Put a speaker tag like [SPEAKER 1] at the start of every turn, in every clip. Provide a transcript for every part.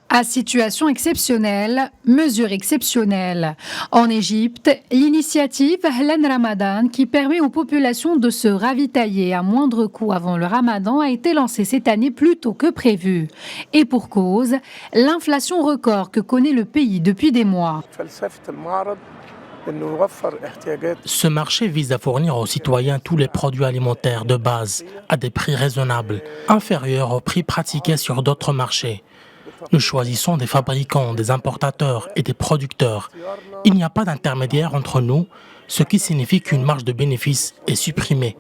[SPEAKER 1] À situation exceptionnelle, mesure exceptionnelle. En Égypte, l'initiative Ahlan Ramadan, qui permet aux populations de se ravitailler à moindre coût avant le Ramadan, a été lancée cette année plus tôt que prévu. Et pour cause, l'inflation record que connaît le pays depuis des mois.
[SPEAKER 2] Ce marché vise à fournir aux citoyens tous les produits alimentaires de base à des prix raisonnables, inférieurs aux prix pratiqués sur d'autres marchés. Nous choisissons des fabricants, des importateurs et des producteurs. Il n'y a pas d'intermédiaire entre nous, ce qui signifie qu'une marge de bénéfice est supprimée.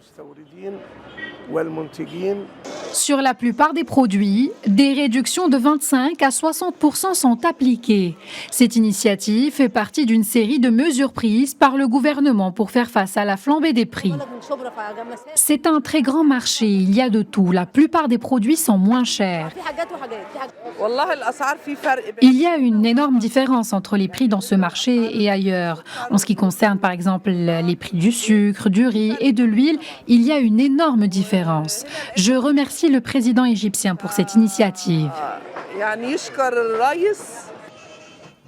[SPEAKER 1] Sur la plupart des produits, des réductions de 25 à 60% sont appliquées. Cette initiative fait partie d'une série de mesures prises par le gouvernement pour faire face à la flambée des prix. C'est un très grand marché, il y a de tout. La plupart des produits sont moins chers. Il y a une énorme différence entre les prix dans ce marché et ailleurs. En ce qui concerne par exemple les prix du sucre, du riz et de l'huile, il y a une énorme différence. Je remercie le président égyptien pour cette initiative.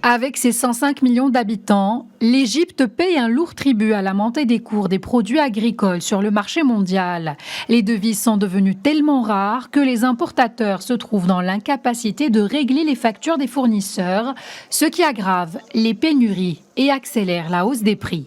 [SPEAKER 1] Avec ses 105 millions d'habitants, l'Égypte paye un lourd tribut à la montée des cours des produits agricoles sur le marché mondial. Les devises sont devenues tellement rares que les importateurs se trouvent dans l'incapacité de régler les factures des fournisseurs, ce qui aggrave les pénuries et accélère la hausse des prix.